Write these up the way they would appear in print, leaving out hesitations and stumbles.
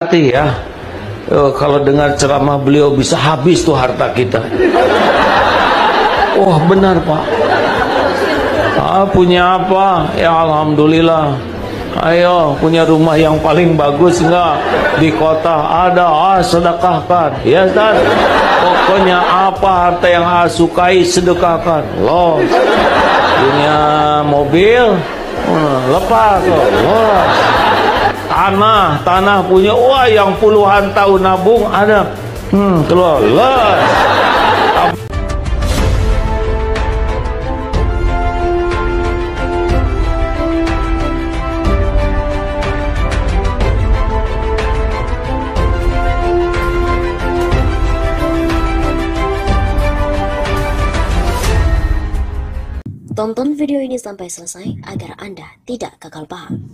Hati ya, kalau dengar ceramah beliau bisa habis tuh harta kita. Wah benar Pak. Punya apa? Ya Alhamdulillah. Ayo punya rumah yang paling bagus enggak di kota? Ada, sedekahkan. Ya Ustaz. Pokoknya apa harta yang sukai sedekahkan. Loh. Punya mobil, lepas. Loh. Tanah punya, wah yang puluhan tahun nabung ada, keluar lah. Tonton video ini sampai selesai agar Anda tidak gagal paham.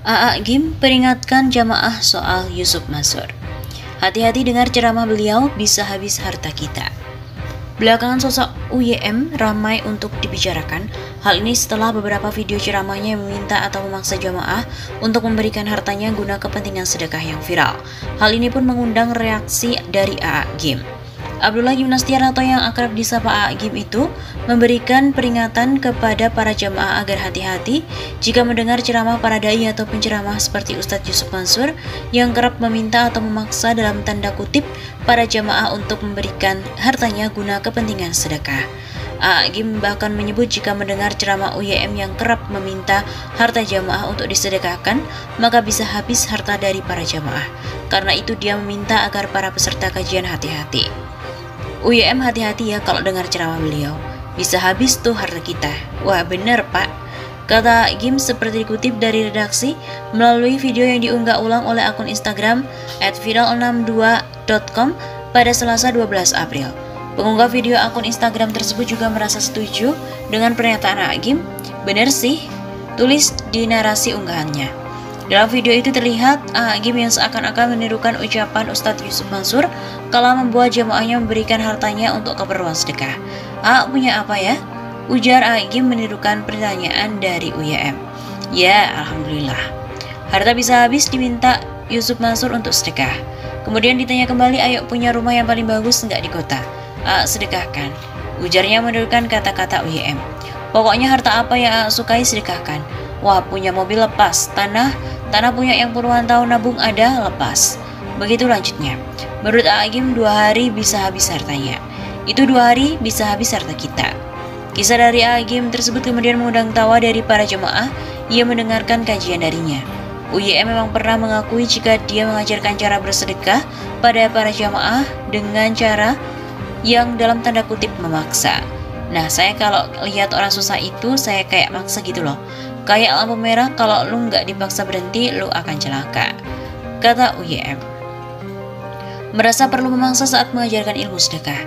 AA Gim peringatkan jamaah soal Yusuf Mansur. Hati-hati dengar ceramah beliau, bisa habis harta kita. Belakangan sosok UYM ramai untuk dibicarakan. Hal ini setelah beberapa video ceramahnya yang meminta atau memaksa jamaah untuk memberikan hartanya guna kepentingan sedekah yang viral. Hal ini pun mengundang reaksi dari AA Gim. Abdullah Gim Nastiar atau yang akrab disapa AA Gim itu memberikan peringatan kepada para jamaah agar hati-hati jika mendengar ceramah para dai atau penceramah seperti Ustadz Yusuf Mansur yang kerap meminta atau memaksa dalam tanda kutip para jamaah untuk memberikan hartanya guna kepentingan sedekah. AA Gim bahkan menyebut jika mendengar ceramah UYM yang kerap meminta harta jamaah untuk disedekahkan, maka bisa habis harta dari para jamaah. Karena itu dia meminta agar para peserta kajian hati-hati. UYM hati-hati ya kalau dengar ceramah beliau, bisa habis tuh harta kita. Wah bener Pak, kata Gim seperti dikutip dari redaksi melalui video yang diunggah ulang oleh akun Instagram @viral62.com pada Selasa 12 April. Pengunggah video akun Instagram tersebut juga merasa setuju dengan pernyataan AA Gim. Bener sih, tulis di narasi unggahannya. Dalam video itu terlihat AA Gim yang seakan-akan menirukan ucapan Ustadz Yusuf Mansur kala membuat jamaahnya memberikan hartanya untuk keperluan sedekah. Punya apa ya? Ujar AA Gim menirukan pertanyaan dari UYM. Ya, Alhamdulillah. Harta bisa habis diminta Yusuf Mansur untuk sedekah. Kemudian ditanya kembali, ayo punya rumah yang paling bagus enggak di kota? Sedekahkan. Ujarnya menirukan kata-kata UYM. Pokoknya harta apa yang sukai sedekahkan. Wah, punya mobil lepas, tanah punya yang puluhan tahun nabung ada, lepas. Begitu lanjutnya. Menurut AA Gim 2 hari bisa habis hartanya. Itu 2 hari bisa habis harta kita. Kisah dari AA Gim tersebut kemudian mengundang tawa dari para jemaah yang mendengarkan kajian darinya. UYM memang pernah mengakui jika dia mengajarkan cara bersedekah pada para jamaah dengan cara yang dalam tanda kutip memaksa. Nah, saya kalau lihat orang susah itu, saya kayak maksa gitu loh. Kayak lampu merah, kalau lu nggak dipaksa berhenti, lu akan celaka, kata UYM. Merasa perlu memaksa saat mengajarkan ilmu sedekah.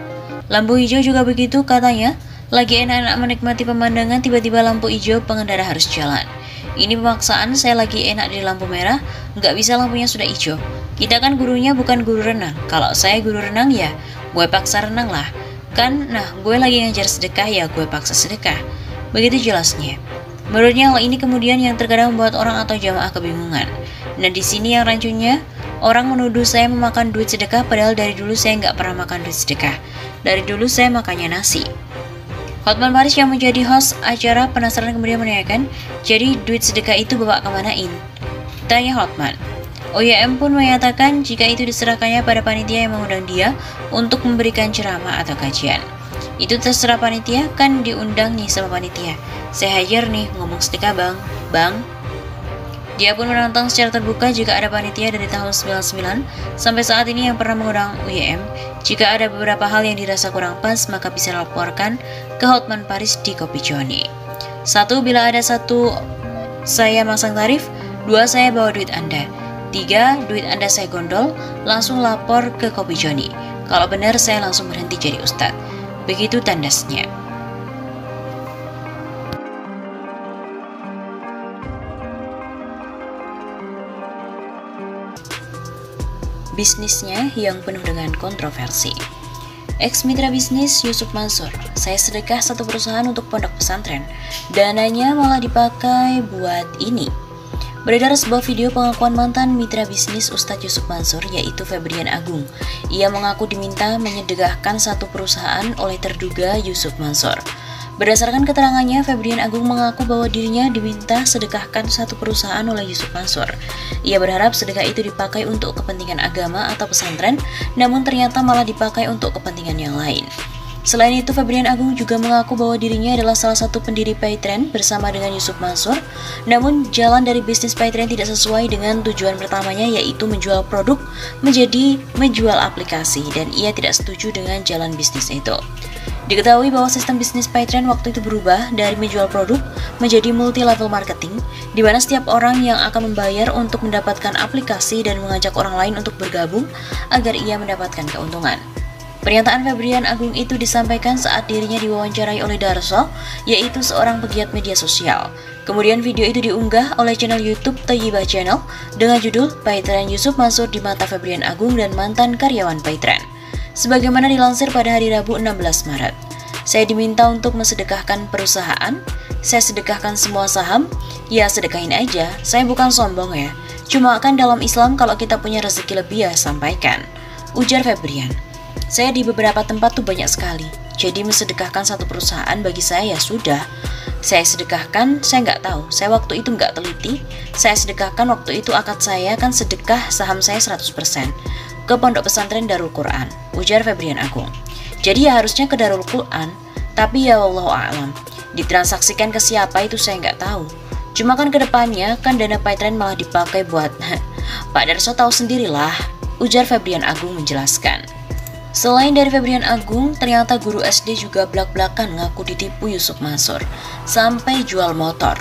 Lampu hijau juga begitu, katanya. Lagi enak-enak menikmati pemandangan, tiba-tiba lampu hijau, pengendara harus jalan. Ini pemaksaan, saya lagi enak di lampu merah, nggak bisa lampunya sudah hijau. Kita kan gurunya bukan guru renang. Kalau saya guru renang ya, gue paksa renang lah. Kan, nah gue lagi ngajar sedekah ya gue paksa sedekah. Begitu jelasnya. Menurutnya hal ini kemudian yang terkadang membuat orang atau jamaah kebingungan. Nah di sini yang rancunya, orang menuduh saya memakan duit sedekah padahal dari dulu saya nggak pernah makan duit sedekah. Dari dulu saya makannya nasi. Hotman Paris yang menjadi host acara penasaran kemudian menanyakan, jadi duit sedekah itu bapak kemanain? Tanya Hotman. UYM pun menyatakan jika itu diserahkannya pada panitia yang mengundang dia untuk memberikan ceramah atau kajian. Itu terserah panitia, kan diundang nih sama panitia. Saya hajar nih ngomong sedekah bang. Dia pun menantang secara terbuka jika ada panitia dari tahun 99 sampai saat ini yang pernah mengundang UYM. Jika ada beberapa hal yang dirasa kurang pas, maka bisa laporkan ke Hotman Paris di Kopi Joni. 1. Bila ada 1 saya masang tarif, 2 saya bawa duit Anda, 3 duit Anda saya gondol, langsung lapor ke Kopi Joni. Kalau benar saya langsung berhenti jadi ustadz. Begitu tandasnya. Bisnisnya yang penuh dengan kontroversi. Ex mitra bisnis Yusuf Mansur, saya sedekah satu perusahaan untuk pondok pesantren. Dananya malah dipakai buat ini. Beredar sebuah video pengakuan mantan mitra bisnis Ustadz Yusuf Mansur, yaitu Febrian Agung. Ia mengaku diminta menyedekahkan satu perusahaan oleh terduga Yusuf Mansur. Berdasarkan keterangannya, Febrian Agung mengaku bahwa dirinya diminta sedekahkan satu perusahaan oleh Yusuf Mansur. Ia berharap sedekah itu dipakai untuk kepentingan agama atau pesantren, namun ternyata malah dipakai untuk kepentingan yang lain. Selain itu, Febrian Agung juga mengaku bahwa dirinya adalah salah satu pendiri Paytrend bersama dengan Yusuf Mansur. Namun, jalan dari bisnis Paytrend tidak sesuai dengan tujuan pertamanya, yaitu menjual produk menjadi menjual aplikasi, dan ia tidak setuju dengan jalan bisnis itu. Diketahui bahwa sistem bisnis Paytrend waktu itu berubah dari menjual produk menjadi multi-level marketing, di mana setiap orang yang akan membayar untuk mendapatkan aplikasi dan mengajak orang lain untuk bergabung agar ia mendapatkan keuntungan. Pernyataan Febrian Agung itu disampaikan saat dirinya diwawancarai oleh Darso, yaitu seorang pegiat media sosial. Kemudian video itu diunggah oleh channel YouTube Thayyibah Channel dengan judul Paytrend Yusuf Mansur di mata Febrian Agung dan mantan karyawan Paytrend. Sebagaimana dilansir pada hari Rabu 16 Maret, saya diminta untuk mensedekahkan perusahaan, saya sedekahkan semua saham, ya sedekahin aja, saya bukan sombong ya, cuma kan dalam Islam kalau kita punya rezeki lebih ya sampaikan, ujar Febrian. Saya di beberapa tempat tuh banyak sekali, jadi mensedekahkan satu perusahaan bagi saya ya sudah. Saya sedekahkan, saya nggak tahu, saya waktu itu nggak teliti, saya sedekahkan waktu itu akad saya kan sedekah saham saya 100%. Ke pondok pesantren Darul Quran, ujar Febrian Agung. Jadi ya harusnya ke Darul Quran, tapi ya Wallahualam, ditransaksikan ke siapa itu saya nggak tahu. Cuma kan kedepannya kan dana Paytrend malah dipakai buat Pak Darso tahu sendirilah, ujar Febrian Agung menjelaskan. Selain dari Febrian Agung, ternyata guru SD juga blak-blakan ngaku ditipu Yusuf Mansur sampai jual motor.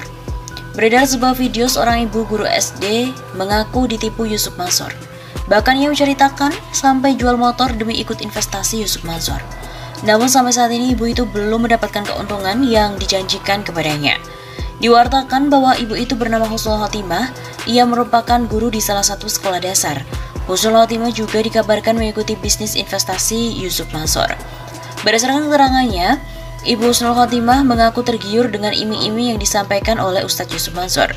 Beredar sebuah video seorang ibu guru SD mengaku ditipu Yusuf Mansur. Bahkan ia menceritakan sampai jual motor demi ikut investasi Yusuf Mansur. Namun sampai saat ini ibu itu belum mendapatkan keuntungan yang dijanjikan kepadanya. Diwartakan bahwa ibu itu bernama Husnul Khotimah, ia merupakan guru di salah satu sekolah dasar. Husnul Khotimah juga dikabarkan mengikuti bisnis investasi Yusuf Mansur. Berdasarkan keterangannya, Ibu Husnul Khotimah mengaku tergiur dengan iming-iming yang disampaikan oleh Ustadz Yusuf Mansur.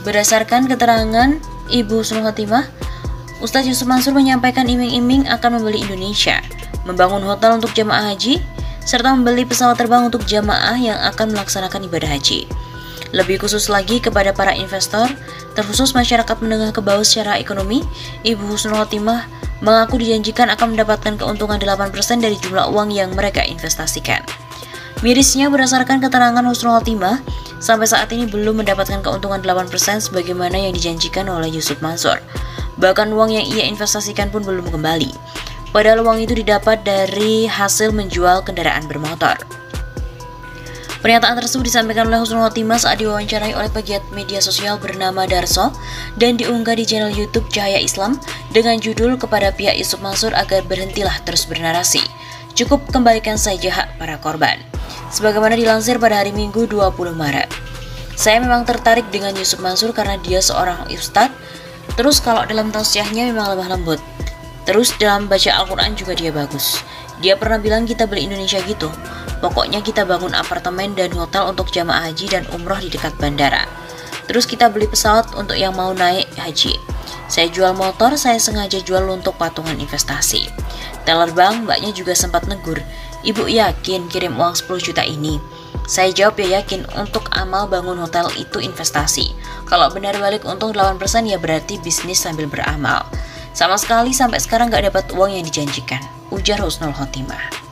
Berdasarkan keterangan Ibu Husnul Khotimah, Ustadz Yusuf Mansur menyampaikan iming-iming akan membeli Indonesia, membangun hotel untuk jamaah haji, serta membeli pesawat terbang untuk jamaah yang akan melaksanakan ibadah haji. Lebih khusus lagi kepada para investor, terkhusus masyarakat menengah ke bawah secara ekonomi, Ibu Husnul Khotimah mengaku dijanjikan akan mendapatkan keuntungan 8% dari jumlah uang yang mereka investasikan. Mirisnya, berdasarkan keterangan Husnul Khotimah, sampai saat ini belum mendapatkan keuntungan 8% sebagaimana yang dijanjikan oleh Yusuf Mansur. Bahkan uang yang ia investasikan pun belum kembali. Padahal uang itu didapat dari hasil menjual kendaraan bermotor. Pernyataan tersebut disampaikan oleh Husnul Khotimah saat diwawancarai oleh pegiat media sosial bernama Darso dan diunggah di channel YouTube Cahaya Islam dengan judul kepada pihak Yusuf Mansur agar berhentilah terus bernarasi. Cukup kembalikan saja hak para korban. Sebagaimana dilansir pada hari Minggu 20 Maret. Saya memang tertarik dengan Yusuf Mansur karena dia seorang ustadz. Terus kalau dalam tausiahnya memang lemah lembut. Terus dalam baca Al-Quran juga dia bagus. Dia pernah bilang kita beli Indonesia gitu. Pokoknya kita bangun apartemen dan hotel untuk jamaah haji dan umroh di dekat bandara. Terus kita beli pesawat untuk yang mau naik haji. Saya jual motor, saya sengaja jual untuk patungan investasi. Teller bank, mbaknya juga sempat negur. Ibu yakin kirim uang 10 juta ini? Saya jawab ya yakin, untuk amal bangun hotel itu investasi. Kalau benar balik untung 8% ya berarti bisnis sambil beramal. Sama sekali sampai sekarang gak dapat uang yang dijanjikan, ujar Husnul Khotimah.